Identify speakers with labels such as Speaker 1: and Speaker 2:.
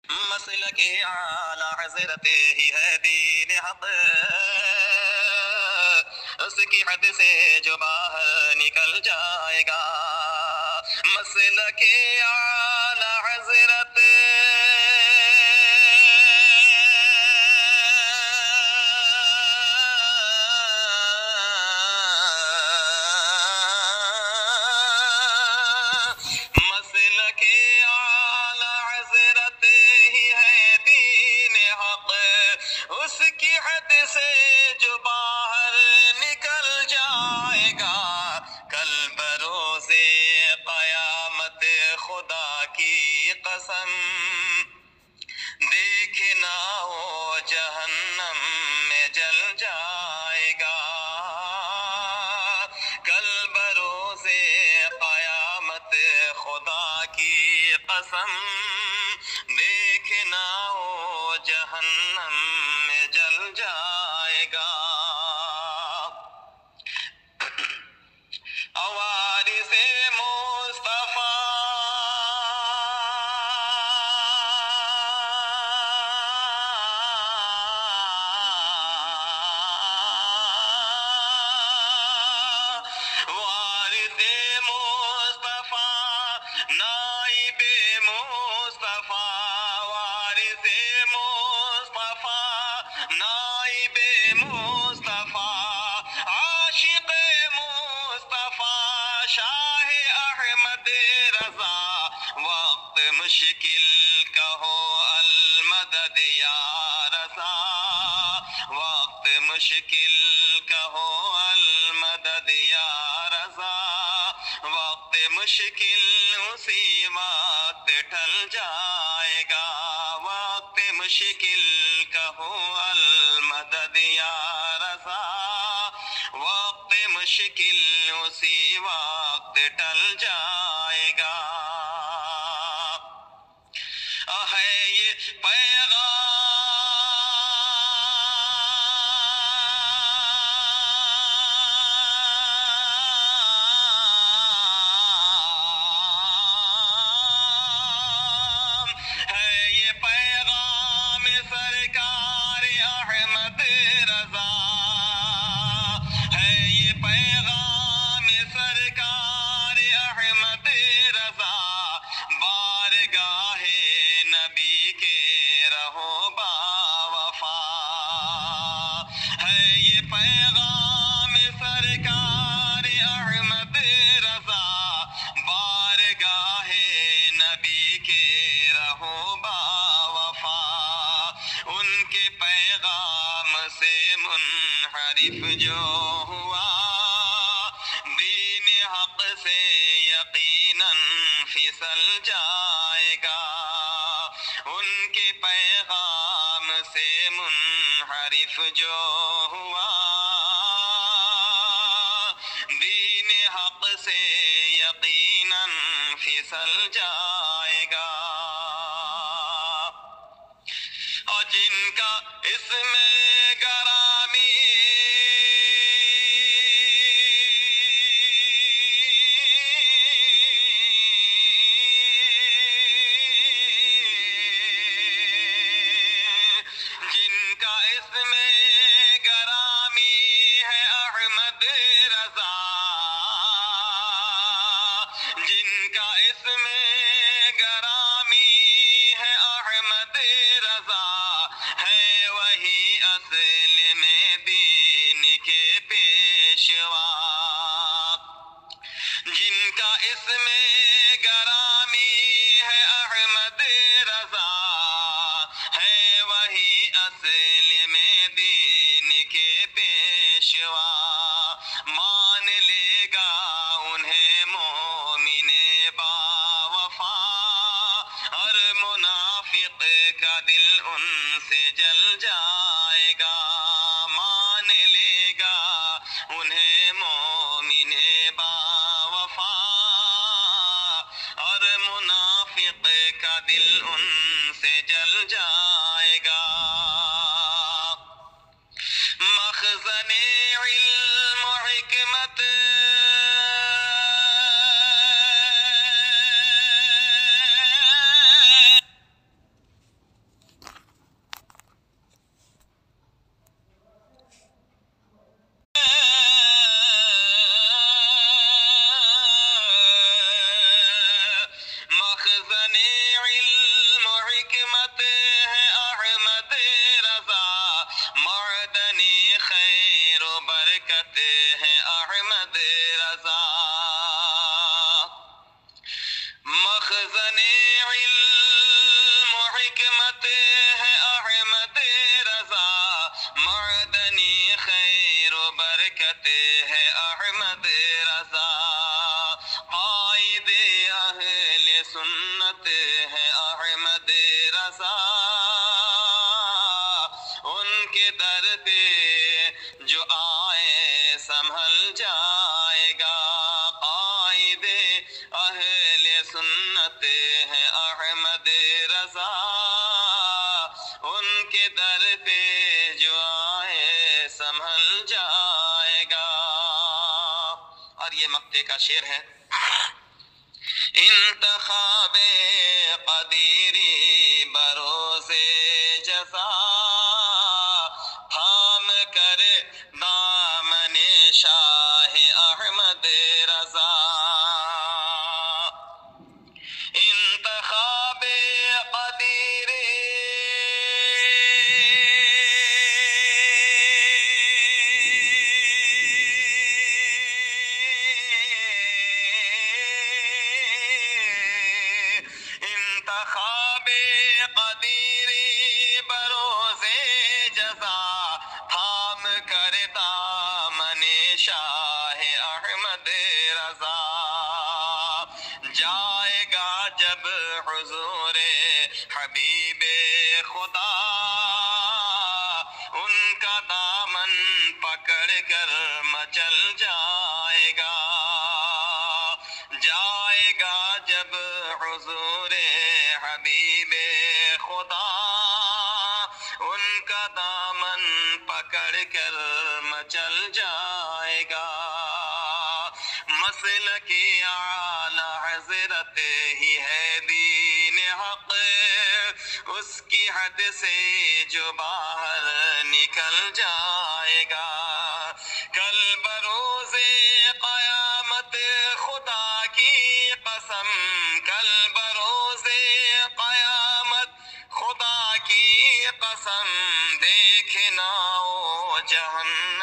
Speaker 1: مسلک اعلی حضرت ہی ہے دین حق، اس کی حد سے جو باہر نکل جائے گا۔ مسلک اعلی حضرت مسلک اعلی حضرت ہی ہے دین حق، اس کی حد سے جو باہر نکل جائے گا، کل بروز قیامت خدا کی قسم دیکھنا ہو جہنم میں جل جائے گا۔ کل بروز قیامت خدا کی قسم دیکھنا ہو جہنم میں جل جائے گا۔ عوارض مصطفیٰ وارث مصطفیٰ نائب مصطفیٰ، وارث مصطفیٰ نائب مصطفیٰ، عاشق مصطفیٰ شاہ احمد رضا، وقت مشکل کا ہو المدد یا رضا، وقت مشکل کا ہو المدد یا رضا، وقت مشکل اسی وقت ٹل جائے گا، وقت مشکل کا ہو المدد یا رضا، وقت مشکل اسی وقت ٹل جائے گا۔ ہے یہ پیغام ہے یہ پیغام سرکار احمد رضا، ہے یہ پیغام سرکار احمد رضا، بارگاہ نبی کے رہو با وفا، ہے یہ پیغام سرکار احمد رضا، بارگاہ نبی کے رہو با وفا، ان کے پیغام سے منحرف جو ہوا، دین حق سے یقیناً پھسل جائے گا، ان کے پیغام سے منحرف جو ہوا، دین حق سے یقیناً پھسل جائے گا۔ اور جن کا اس میں گرامی جن کا اس میں گرامی ہے احمد رضا، جن کا اس میں گرامی ہے احمد رضا، ہے وہی اصل میں دین کے پیشوا، جن کا اس میں گرامی ہے احمد رضا، ہے وہی اصل میں دین کے پیشوا، مان لے گا انہیں مومن با وفا، اور منافق کا دل ان سے جل جائے گا، مان لے گا انہیں مومن با وفا، اور منافق کا دل ان سے جل جائے گا۔ مخزن علم و حکمت حکمت ہے احمد رضا، معدنی خیر و برکت ہے احمد رضا، قائد اہل سنت ہے احمد رضا، ان کے در پہ جو آئے سنبھل جائے گا، قائد اہل سنت ہے احمد رضا، ان کے در پہ جو آئے سنبھل جائے گا۔ اور یہ مقطع کا شعر ہے، انتخاب قدیری بروز جزا، تھام کر دامن شاہ احمد رضا، انتخاب قدیری انتخاب قدیری بروز جزا، تھام کر دامن شاہ احمد رضا، جائے گا جب حضور حبیب خدا، ان کا دامن پکڑ کر مچل جائے گا، جائے گا جب حضور حبیب خدا، ان کا دامن پکڑ کر مچل جائے گا، مسلک اعلی حضرت ہی ہے دین حق، اس کی حد سے جو باہر نکل جائے گا، کل بروز قیامت خدا کی قسم، کل بروز قیامت خدا کی قسم، دیکھنا او جہنم